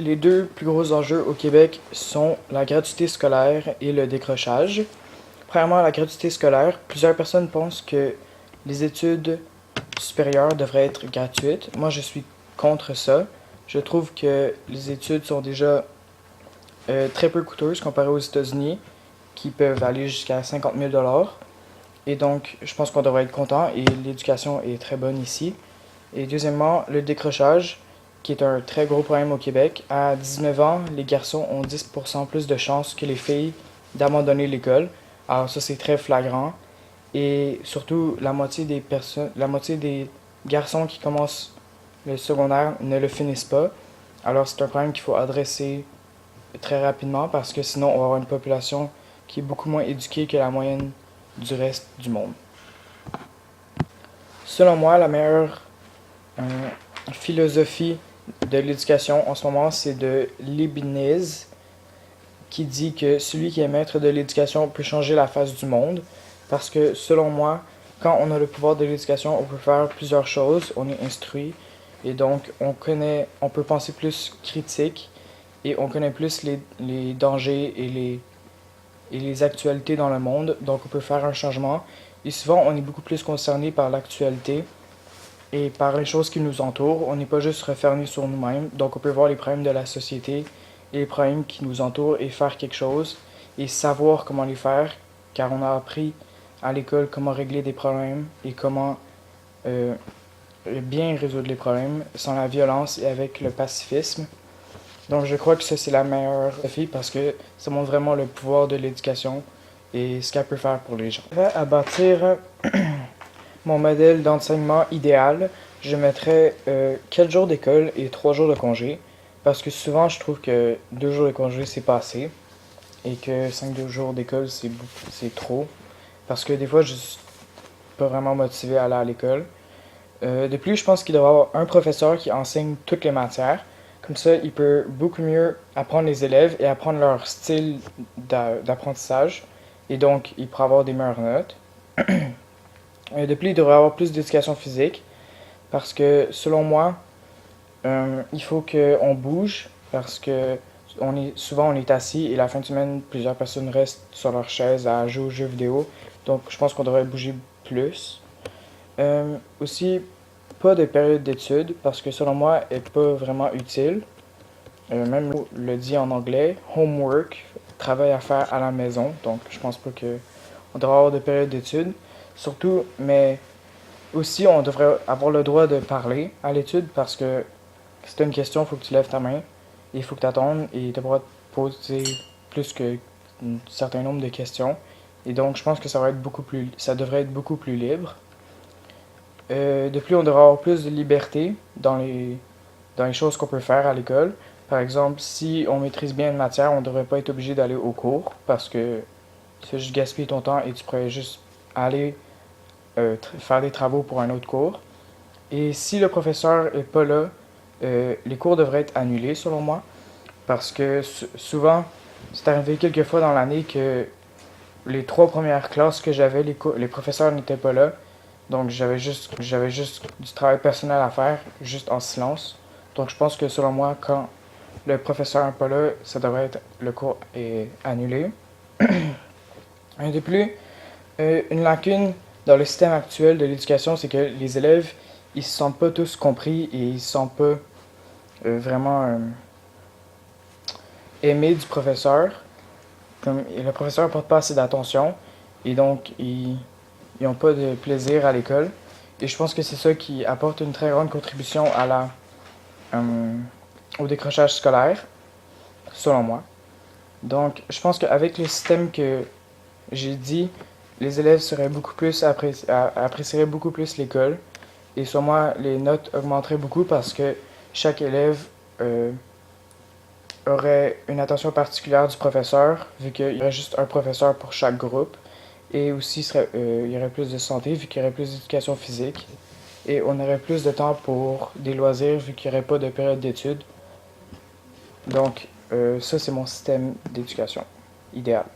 Les deux plus gros enjeux au Québec sont la gratuité scolaire et le décrochage. Premièrement, la gratuité scolaire. Plusieurs personnes pensent que les études supérieures devraient être gratuites. Moi, je suis contre ça. Je trouve que les études sont déjà très peu coûteuses comparées aux États-Unis, qui peuvent aller jusqu'à 50 000 dollars. Et donc, je pense qu'on devrait être content et l'éducation est très bonne ici. Et deuxièmement, le décrochage, qui est un très gros problème au Québec. À 19 ans, les garçons ont 10% plus de chances que les filles d'abandonner l'école. Alors ça, c'est très flagrant. Et surtout, la moitié des garçons qui commencent le secondaire ne le finissent pas. Alors c'est un problème qu'il faut adresser très rapidement parce que sinon on va avoir une population qui est beaucoup moins éduquée que la moyenne du reste du monde. Selon moi, la meilleure philosophie de l'éducation en ce moment, c'est de Leibniz, qui dit que celui qui est maître de l'éducation peut changer la face du monde. Parce que selon moi, quand on a le pouvoir de l'éducation, on peut faire plusieurs choses, on est instruit et donc on peut penser plus critique et on connaît plus les dangers et les actualités dans le monde, donc on peut faire un changement. Et souvent, on est beaucoup plus concerné par l'actualité et par les choses qui nous entourent. On n'est pas juste refermé sur nous-mêmes, donc on peut voir les problèmes de la société et les problèmes qui nous entourent et faire quelque chose et savoir comment les faire, car on a appris à l'école comment régler des problèmes et comment bien résoudre les problèmes sans la violence et avec le pacifisme. Donc je crois que ça c'est la meilleure fille parce que ça montre vraiment le pouvoir de l'éducation et ce qu'elle peut faire pour les gens. À bâtir mon modèle d'enseignement idéal, je mettrais 4 jours d'école et 3 jours de congé parce que souvent je trouve que 2 jours de congé c'est pas assez et que 5 jours d'école c'est trop parce que des fois je suis pas vraiment motivé à aller à l'école. De plus, je pense qu'il devrait y avoir un professeur qui enseigne toutes les matières. Comme ça, il peut beaucoup mieux apprendre les élèves et apprendre leur style d'apprentissage. Et donc, il pourra avoir des meilleures notes. De plus, il devrait y avoir plus d'éducation physique. Parce que, selon moi, il faut qu'on bouge. Parce que souvent, on est assis et la fin de semaine, plusieurs personnes restent sur leur chaise à jouer aux jeux vidéo. Donc, je pense qu'on devrait bouger plus. Aussi, pas de période d'études parce que selon moi, elle n'est pas vraiment utile. Même le dit en anglais, homework, travail à faire à la maison. Donc, je pense pas qu'on devrait avoir de période d'études. Surtout, mais aussi, on devrait avoir le droit de parler à l'étude parce que si tu as une question, il faut que tu lèves ta main. Il faut que tu attendes et tu as le droit de poser plus qu'un certain nombre de questions. Et donc, je pense que ça devrait être beaucoup plus libre. De plus, on devrait avoir plus de liberté dans les choses qu'on peut faire à l'école. Par exemple, si on maîtrise bien une matière, on ne devrait pas être obligé d'aller au cours parce que tu fais juste gaspiller ton temps et tu pourrais juste aller faire des travaux pour un autre cours. Et si le professeur est pas là, les cours devraient être annulés selon moi parce que souvent, c'est arrivé quelques fois dans l'année que les 3 premières classes que j'avais, les professeurs n'étaient pas là. Donc j'avais juste du travail personnel à faire, juste en silence. Donc je pense que selon moi, quand le professeur n'est pas là, ça devrait être le cours est annulé. De plus, une lacune dans le système actuel de l'éducation, c'est que les élèves, ils se sentent pas tous compris et ils se sentent pas vraiment aimés du professeur. Et le professeur ne porte pas assez d'attention et donc ils n'ont pas de plaisir à l'école. Et je pense que c'est ça qui apporte une très grande contribution au décrochage scolaire, selon moi. Donc, je pense qu'avec le système que j'ai dit, les élèves apprécieraient beaucoup plus l'école. Et selon moi, les notes augmenteraient beaucoup parce que chaque élève aurait une attention particulière du professeur, vu qu'il y aurait juste un professeur pour chaque groupe. Et aussi, il y aurait plus de santé, vu qu'il y aurait plus d'éducation physique. Et on aurait plus de temps pour des loisirs, vu qu'il n'y aurait pas de période d'études. Donc, ça, c'est mon système d'éducation idéal.